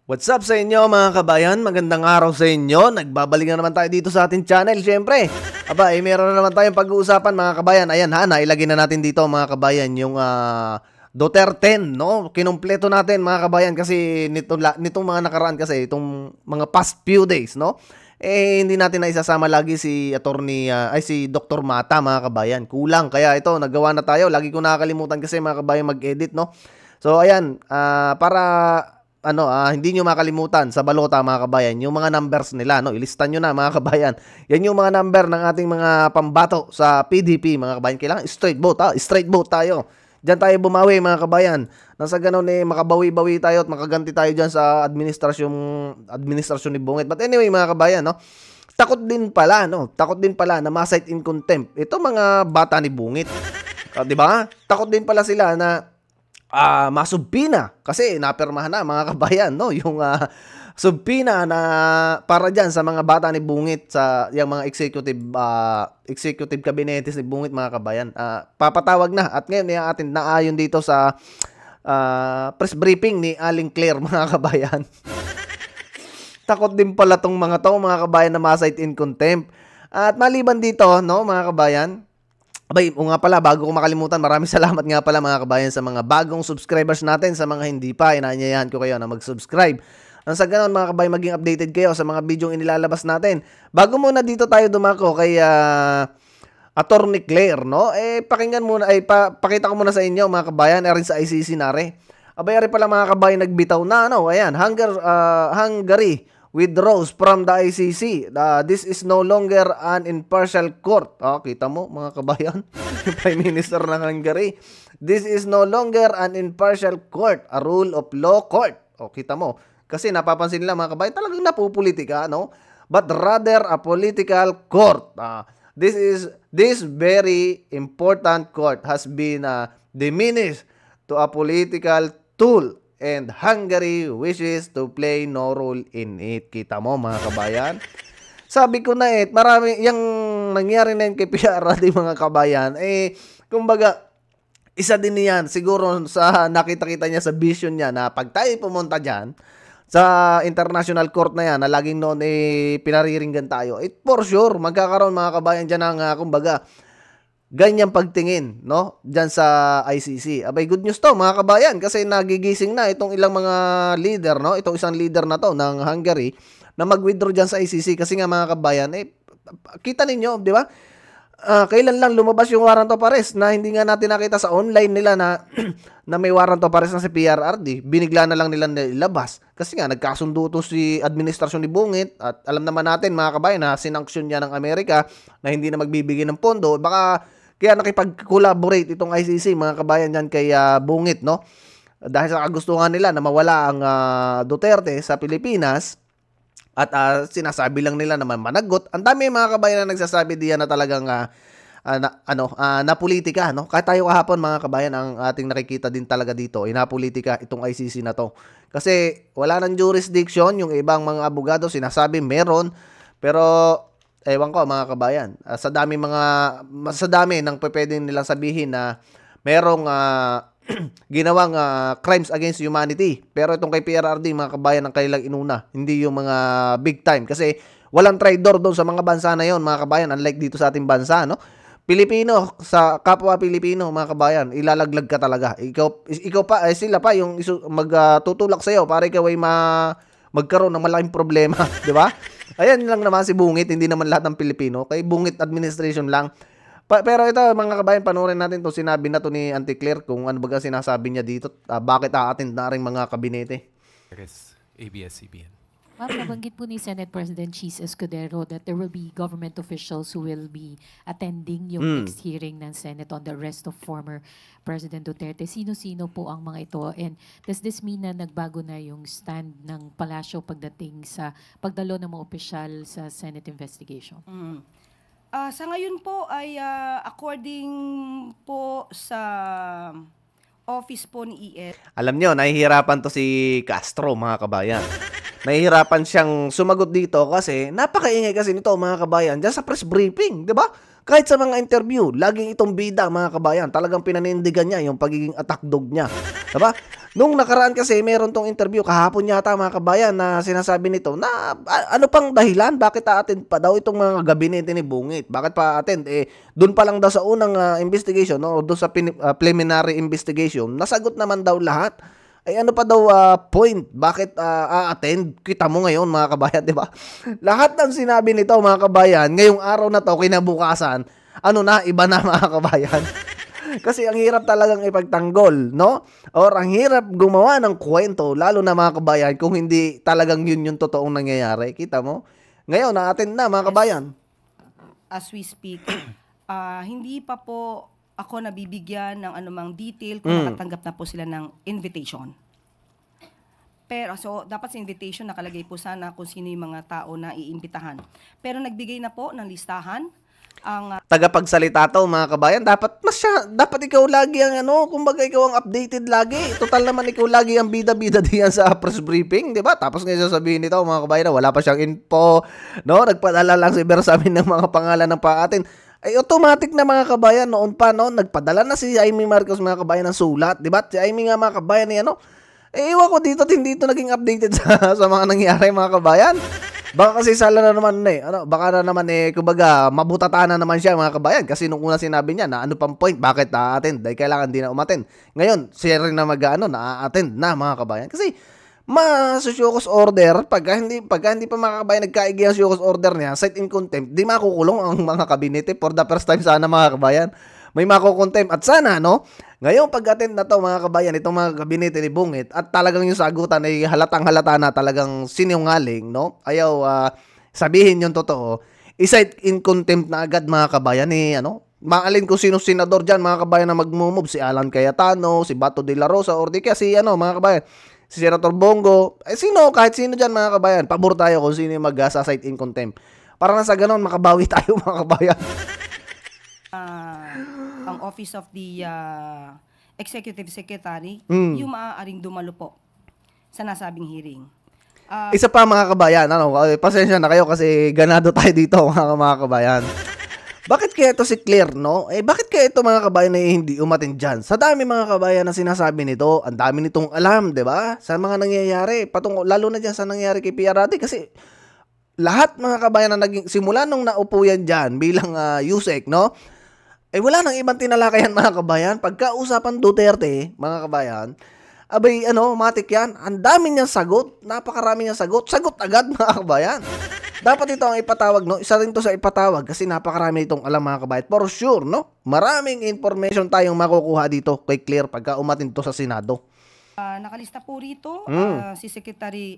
What's up sa inyo mga kabayan? Magandang araw sa inyo. Nagbabalik na naman tayo dito sa ating channel, syempre. Meron na naman tayong pag-uusapan mga kabayan. Ayan ha, nailagay na natin dito mga kabayan yung Duterte, no? Kinumpleto natin mga kabayan kasi nitong mga nakaraan kasi, itong mga past few days, no? Hindi natin na isasama lagi si si Dr. Mata mga kabayan. Kulang, kaya ito, nagawa na tayo. Lagi ko nakakalimutan kasi mga kabayan mag-edit, no? So ayan, para hindi nyo makalimutan sa balota mga kabayan, yung mga numbers nila, no? Ilista nyo na mga kabayan. Yan yung mga number ng ating mga pambato sa PDP mga kabayan. Kailangan straight vote, straight vote tayo. Diyan tayo bumawi mga kabayan. Nasa ganun makabawi-bawi tayo at makaganti tayo diyan sa administrasyon ni Bungit. But anyway mga kabayan, no? Takot din pala na ma-cite in contempt ito mga bata ni Bungit. 'Di ba? Takot din pala sila na masubpina kasi napirmahan na mga kabayan, no, yung subpina na para diyan sa mga bata ni Bungit, sa yung mga executive cabinets ni Bungit mga kabayan. Papatawag na at ngayon yung atin naayon dito sa press briefing ni Aling Claire mga kabayan. Takot din pala tong mga kabayan na ma-cite in contempt. At maliban dito, no, mga kabayan, nga pala, bago ko makalimutan, maraming salamat nga pala mga kabayan sa mga bagong subscribers natin. Sa mga hindi pa, inaanyayahan ko kayo na mag-subscribe. Sa ganun mga kabayan, maging updated kayo sa mga video inilalabas natin. Bago muna dito tayo dumako kay Attorney Claire, no? Pakinggan muna, pakita ko muna sa inyo mga kabayan, rin sa ICC nare. Ari pala mga kabayan, nagbitaw na, no? Ayan, Hungary withdraws from the ICC. This is no longer an impartial court. Kita mo mga kabayan, yung Prime Minister ng Hungary. This is no longer an impartial court, a rule of law court. Kita mo. Kasi napapansin nila mga kabayan, talagang napupolitika, no? But rather a political court. This very important court has been diminished to a political tool. And Hungary wishes to play no role in it. Kita mo mga kabayan? Sabi ko na marami yung nangyari na yun kay PRRD mga kabayan. Kumbaga, isa din niyan. Siguro sa nakita-kita niya sa vision niya na pag tayo pumunta dyan, sa international court na yan, na laging noon pinariringgan tayo, for sure, magkakaroon mga kabayan dyan ng, kumbaga, ganyang pagtingin, no? Diyan sa ICC. Good news to mga kabayan kasi nagigising na itong ilang mga leader, no? Itong isang leader na to ng Hungary na mag-withdraw diyan sa ICC kasi nga mga kabayan, kita ninyo, di ba? Kailan lang lumabas yung warrant of arrest na hindi nga natin nakita sa online nila na na may warrant of arrest na si PRRD. Binigla na lang nila nilabas. Kasi nga nagkasundo to si administrasyon ni Bungit at alam naman natin mga kabayan na sinanksyon niya ng Amerika na hindi na magbibigay ng pondo. Baka kaya nakipag-collaborate itong ICC mga kabayan dyan kay Bungit, no? Dahil sa kagustuhan nila na mawala ang Duterte sa Pilipinas at sinasabi lang nila na managot. Ang dami mga kabayan na nagsasabi diyan na talagang na politika, no? Kahit tayo kahapon mga kabayan, ang ating nakikita din talaga dito na politika itong ICC na to. Kasi wala nang jurisdiction, yung ibang mga abogado sinasabi meron, pero ewan ko mga kabayan, sa dami ng pwedeng nilang sabihin na merong ginawang crimes against humanity. Pero itong kay PRRD mga kabayan ang kailang inuna, hindi yung mga big time. Kasi walang traidor doon sa mga bansa na yon mga kabayan, unlike dito sa ating bansa, no? Pilipino, sa kapwa Pilipino mga kabayan, ilalaglag ka talaga. Ikaw pa, sila pa yung magtutulak sa'yo para ikaw ay magkaroon ng malaking problema, di ba? Ayan lang naman si Bungit, hindi naman lahat ng Pilipino. Kay Bungit administration lang. Pero ito mga kabayan, panoorin natin to sinabi na to ni Auntie Claire kung ano baga sinasabi niya dito. Bakit aattend na rin mga kabinete? ABS-CBN. Ma'am, nabanggit po ni Senate President Cheese Escudero that there will be government officials who will be attending yung next hearing ng Senate on the arrest of former President Duterte. Sino-sino po ang mga ito? And does this mean na nagbago na yung stand ng palasyo pagdating sa pagdalo ng mga opisyal sa Senate investigation? Sa ngayon po ay according po sa office po ni ES. Alam nyo, nahihirapan to si Castro mga kabayan. Nahihirapan siyang sumagot dito kasi napakaingay kasi nito mga kabayan dyan sa press briefing, di ba? Kahit sa mga interview, laging itong bida mga kabayan, talagang pinanindigan niya yung pagiging attack dog niya. Diba? Nung nakaraan kasi, meron tong interview, kahapon yata mga kabayan, na sinasabi nito na ano pang dahilan, bakit a-attend pa daw itong mga gabinete ni Bungit? Bakit pa attend? Doon pa lang daw sa unang investigation, no? Doon sa preliminary investigation, nasagot naman daw lahat. Ano pa daw point? Bakit a-attend? Kita mo ngayon mga kabayan, di ba? Lahat ng sinabi nito mga kabayan, ngayong araw na to, kinabukasan, iba na mga kabayan. Kasi ang hirap talagang ipagtanggol, no? Or ang hirap gumawa ng kwento, lalo na mga kabayan, kung hindi talagang yun yung totoong nangyayari. Kita mo? Ngayon, na-attend na mga kabayan. As we speak, hindi pa po ako nabibigyan ng anumang detail kung nakatanggap na po sila ng invitation. Pero, dapat sa invitation nakalagay po sana kung sino yung mga tao na iimbitahan. Pero nagbigay na po ng listahan ang Tagapagsalita to mga kabayan, dapat ikaw lagi ang kumbaga ikaw ang updated lagi. Total naman ikaw lagi ang bida-bida diyan sa press briefing, 'di ba? Tapos ngayon sasabihin nito mga kabayan na wala pa siyang info, no? Nagpadala lang si Ber sa amin ng mga pangalan ng paatin. Automatic na mga kabayan noon pa, no? Nagpadala na si Amy Marcos mga kabayan ng sulat, 'di ba? Si Amy nga mga kabayan ni ewan ko dito hindi ito naging updated sa mga nangyayari mga kabayan. Baka kasi sala na naman baka na naman kumbaga mabutata na naman siya mga kabayan kasi nung una sinabi niya na ano pang point, bakit na-attend? Dahil kailangan din na umattend. Ngayon, siya rin na na-attend na mga kabayan. Kasi ma-showcase order, pagka hindi pa mga kabayan nagkaigi ang showcase order niya, cite in contempt, di makukulong ang mga kabinete for the first time sana mga kabayan. May makukontempt at sana, no? Ngayon, pag-attend na to mga kabayan, itong mga kabinete ni Bungit, at talagang yung sagutan ay halatang-halata na talagang sinungaling, no? Ayaw sabihin yung totoo. Isite in contempt na agad mga kabayan maalin kung sino senador dyan mga kabayan na magmumove, si Alan Cayetano, si Bato de la Rosa, or di kaya si mga kabayan, si Senator Bongo, kahit sino dyan mga kabayan, pabor tayo kung sino yung mag-site in contempt. Para na sa ganon, makabawi tayo mga kabayan. Ang Office of the Executive Secretary, yung maaaring dumalo po sa nasabing hearing. Isa pa mga kabayan, pasensya na kayo kasi ganado tayo dito mga kabayan. Bakit kaya ito si Claire, no? Bakit kaya ito mga kabayan na hindi umattend dyan? Sa dami mga kabayan na sinasabi nito, ang dami nitong alam, di ba? Sa mga nangyayari, lalo na dyan sa nangyayari kay PRRD kasi lahat mga kabayan na simula nung naupo yan dyan bilang Yusek, no? Wala nang ibang tinalakayan mga kabayan. Pagka-usapan Duterte, mga kabayan, matik yan. Ang dami niyang sagot. Napakarami niyang sagot. Sagot agad mga kabayan. Dapat ito ang ipatawag, no? Isa rin to sa ipatawag kasi napakarami itong alam mga kabayan. For sure, no? Maraming information tayong makukuha dito kay Claire pagka umatin to sa Senado. Nakalista po rito si Secretary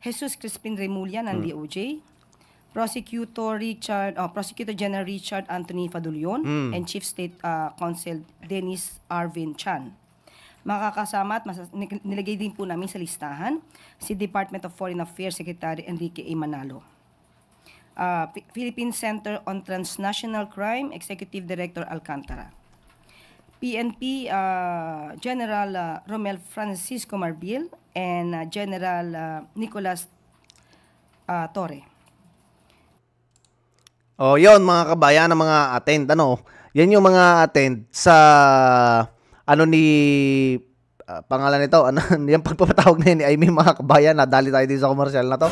Jesus Crispin Remulla ng DOJ. Prosecutor General Richard Anthony Fadulion and Chief State Counsel Dennis Arvin Chan. Makakasama at nilagay din po namin sa listahan si Department of Foreign Affairs Secretary Enrique A. Manalo. Philippine Center on Transnational Crime Executive Director Alcantara. PNP General Romel Francisco Marbil and General Nicolas Torre. Yon mga kabayan ng mga attend, yan yung mga attend sa pangalan nito, yung pagpapatawag na yun ni Amy mga kabayan, nadali tayo dito sa commercial na to.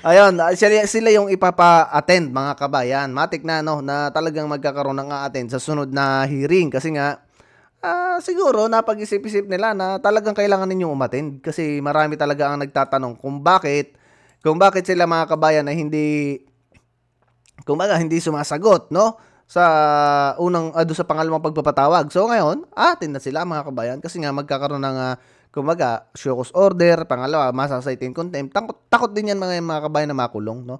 Ayun, sila yung ipapa-attend mga kabayan. Matik na na talagang magkakaroon ng attend sa sunod na hearing kasi nga siguro napag-isip-isip nila na talagang kailangan ninyong umattend kasi marami talaga ang nagtatanong kung bakit sila mga kabayan na hindi sumasagot, no? Sa doon sa pangalawang pagpapatawag. So ngayon, attend na sila mga kabayan kasi nga magkakaroon ng show-cause order, pangalawa, masasite in contempt. Takot din yan mga kabayan na makulong, no?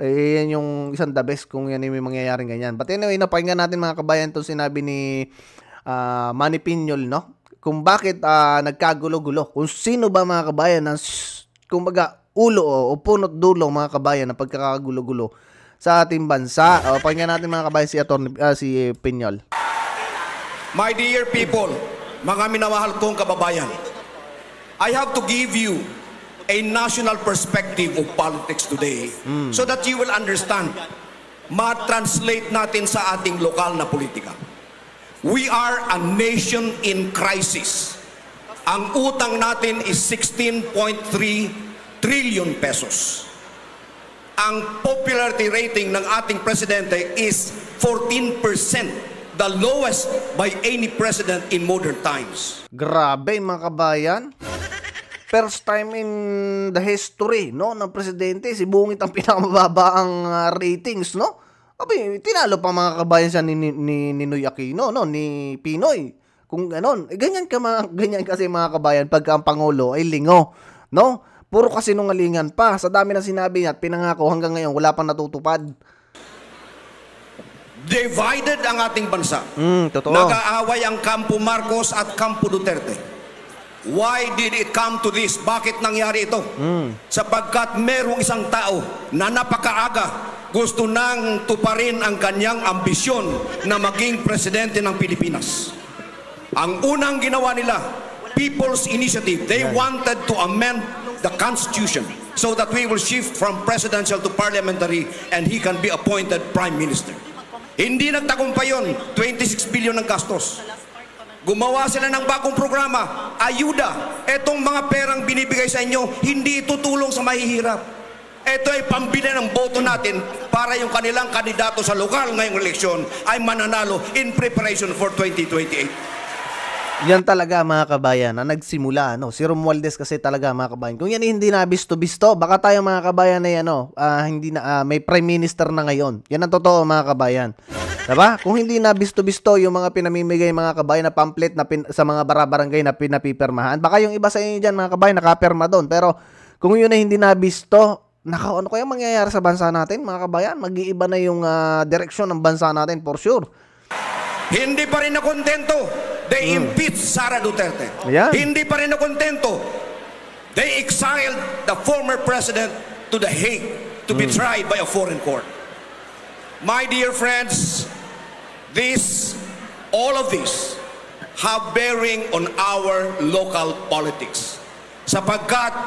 Yan yung isang the best kung yan yung mangyayaring ganyan. But anyway, napakinggan natin mga kabayan itong sinabi ni Manny Piñol, no? Kung bakit nagkagulo-gulo. Kung sino ba mga kabayan na ulo o punot dulo mga kabayan na pagkakagulo-gulo sa ating bansa. Pakinggan natin mga kabayan si Piñol. My dear people, mga minamahal kong kababayan, I have to give you a national perspective of politics today so that you will understand, ma-translate natin sa ating lokal na politika. We are a nation in crisis. Ang utang natin is 16.3 trillion pesos. Ang popularity rating ng ating presidente is 14%, the lowest by any president in modern times. Grabe mga kabayan. First time in the history, no, ng presidente, si Bungit ang pinakamababa ang ratings, no? Abi, tinalo pa mga kabayan siya ni Ninoy Aquino, no, ni Pinoy. Kung ganon, ganyan kasi mga kabayan pagka ang pangulo ay lingo, no? Puro kasinungalingan pa. Sa dami na sinabi niya at pinangako hanggang ngayon wala pang natutupad. Divided ang ating bansa. Totoo. Nag-aaway ang Kampo Marcos at Kampo Duterte. Why did it come to this? Bakit nangyari ito? Sapagkat merong isang tao na napakaaga gusto nang tuparin ang kanyang ambisyon na maging presidente ng Pilipinas. Ang unang ginawa nila, People's Initiative. They wanted to amend the Constitution so that we will shift from presidential to parliamentary and he can be appointed Prime Minister. Hindi nagtagumpay yun. 26 billion ng gastos. Gumawa sila ng bagong programa, ayuda. Etong mga perang binibigay sa inyo, hindi tutulong sa mahihirap. Ito ay pambili ng boto natin para yung kanilang kandidato sa lokal ngayong eleksyon ay mananalo in preparation for 2028. Yan talaga mga kabayan na nagsimula, no? Si Romualdez kasi talaga mga kabayan. Kung yan hindi na bisto-bisto, baka tayo mga kabayan na yan, hindi na may prime minister na ngayon. Yan ang totoo mga kabayan. Diba? Kung hindi na bisto-bisto yung mga pinamimigay mga kabayan na pamphlet na sa mga barabarangay na pinapipirmahan, baka yung iba sa inyo dyan mga kabayan nakapirma doon. Pero kung yun ay hindi na bisto, ano kaya mangyayari sa bansa natin mga kabayan? Mag-iiba na yung direksyon ng bansa natin for sure. Hindi pa rin nakontento. They impeached Sara Duterte. Ayan. Hindi pa rin nakontento. They exiled the former president to The Hague to be tried by a foreign court. My dear friends, all of this have bearing on our local politics. Sapagkat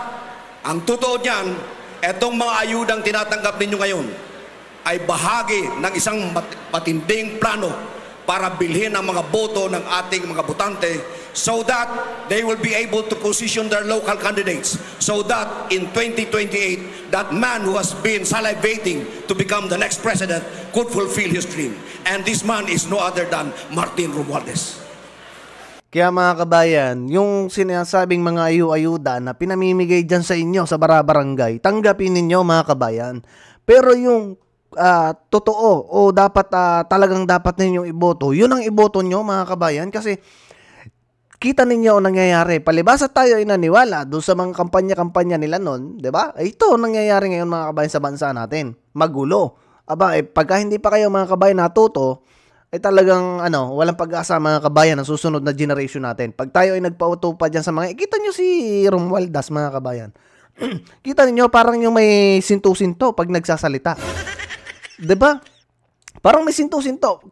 ang totoo niyan, etong mga ayudang tinatanggap ninyo ngayon ay bahagi ng isang matinding plano para bilhin ang mga boto ng ating mga botante so that they will be able to position their local candidates so that in 2028, that man who has been salivating to become the next president could fulfill his dream. And this man is no other than Martin Romualdez. Kaya mga kabayan, yung sinasabing mga ayu-ayuda na pinamimigay dyan sa inyo sa barabarangay, tanggapin ninyo mga kabayan. Pero yung totoo o dapat talagang dapat ninyong iboto, yun ang iboto nyo mga kabayan kasi kita ninyo ang nangyayari. Palibasa tayo ay naniwala doon sa mga kampanya-kampanya nila noon, 'di ba? Ito ang nangyayari ngayon mga kabayan sa bansa natin. Magulo. Aba, pagka hindi pa kayo mga kabayan natuto, ay talagang walang pag-asa mga kabayan ang susunod na generation natin. Pag tayo ay nagpauto pa dyan sa mga, kita nyo si Romualdez mga kabayan. Kita niyo parang yung may sinto-sinto pag nagsasalita. 'Di ba? Parang may sinto-sinto.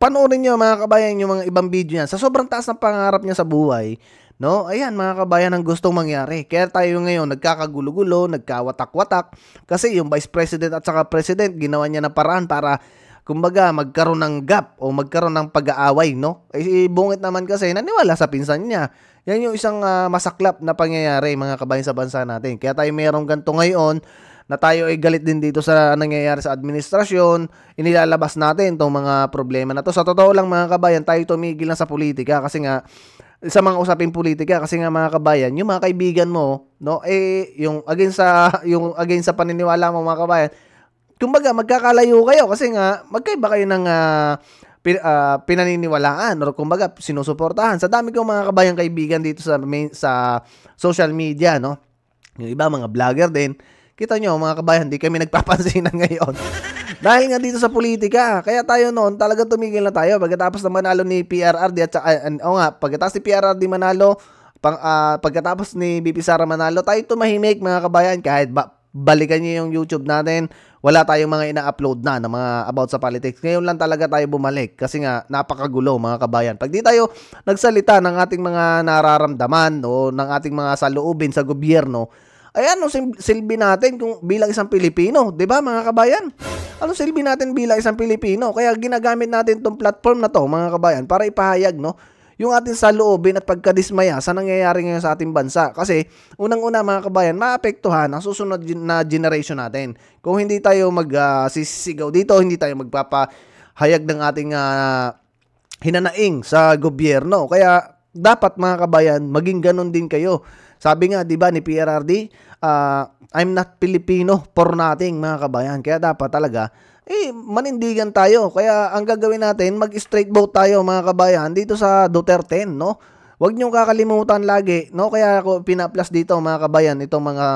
Panoorin niyo mga kabayan yung mga ibang video niyan. Sa sobrang taas ng pangarap niya sa buhay, no? Ayan mga kabayan ang gustong mangyari. Kaya tayo ngayon nagkakagulo-gulo, nagkawatak-watak kasi yung vice president at saka president ginawa niya ng paraan para kumbaga magkaroon ng gap o magkaroon ng pag-aaway, no? Eh Bungit naman kasi naniwala sa pinsan niya. Yan yung isang masaklap na pangyayari mga kabayan sa bansa natin. Kaya tayo mayroong ganito ngayon na tayo ay galit din dito sa nangyayari sa administrasyon, inilalabas natin itong mga problema na to. Sa totoo lang mga kabayan, tayo tumigil na sa politika kasi nga, sa mga usaping politika kasi nga mga kabayan, yung mga kaibigan mo, no, yung against sa paniniwala mo mga kabayan, kumbaga magkakalayo kayo kasi nga magkaiba kayo ng pinaniniwalaan or kumbaga sinusuportahan. Sa dami kong mga kabayang kaibigan dito sa social media, no, yung iba mga vlogger din. Kita nyo mga kabayan, di kami nagpapansinan ngayon. Dahil nga dito sa politika, kaya tayo noon talaga tumigil na tayo. Pagkatapos na manalo ni PRRD at pagkatapos ni PRRD manalo, pagkatapos ni BP Sara manalo, tayo tumahimik mga kabayan. Kahit balikan nyo yung YouTube natin, wala tayong mga ina-upload na ng mga about sa politics. Ngayon lang talaga tayo bumalik kasi nga napakagulo mga kabayan. Pag di tayo nagsalita ng ating mga nararamdaman o ng ating mga saloobin sa gobyerno, ay anong silbi natin kung bilang isang Pilipino, 'di ba mga kabayan? Anong silbi natin bilang isang Pilipino? Kaya ginagamit natin tong platform na to mga kabayan para ipahayag, no, yung ating saloobin at pagkadismaya sa nangyayari ngayon sa ating bansa. Kasi unang-una mga kabayan, maapektuhan ang susunod na generation natin. Kung hindi tayo magsisigaw dito, hindi tayo magpapahayag ng ating hinanaing sa gobyerno. Kaya dapat mga kabayan, maging ganun din kayo. Sabi nga, di ba, ni PRRD, I'm not Filipino for nothing, mga kabayan. Kaya dapat talaga, manindigan tayo. Kaya ang gagawin natin, mag-straight vote tayo, mga kabayan, dito sa Duterte, no? Huwag niyong kakalimutan lagi, no? Kaya ako pina-plus dito, mga kabayan, itong mga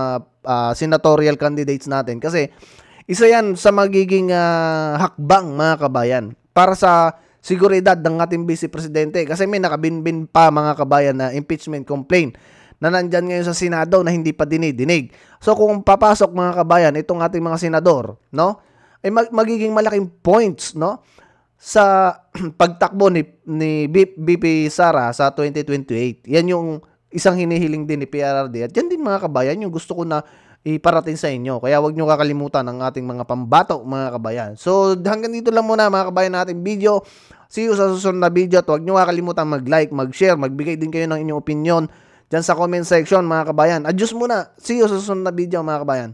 senatorial candidates natin. Kasi, isa yan sa magiging hakbang, mga kabayan, para sa seguridad ng ating Vice Presidente. Kasi may nakabinbin pa, mga kabayan, na impeachment complaint na nandyan ngayon sa Senado na hindi pa dinidinig. So kung papasok mga kabayan itong ating mga senador, no? Ay magiging malaking points, no? Sa pagtakbo ni BP Sara sa 2028. Yan yung isang hinihiling din ni PRRD. At yan din mga kabayan yung gusto ko na iparating sa inyo. Kaya wag nyo kakalimutan ang ating mga pambato, mga kabayan. So hanggang dito lang muna mga kabayan na ating video. See you sa susunod na video at wag nyo kakalimutan mag-like, mag-share, magbigay din kayo ng inyong opinion dyan sa comment section mga kabayan. Adios muna. See you sa susunod na video mga kabayan.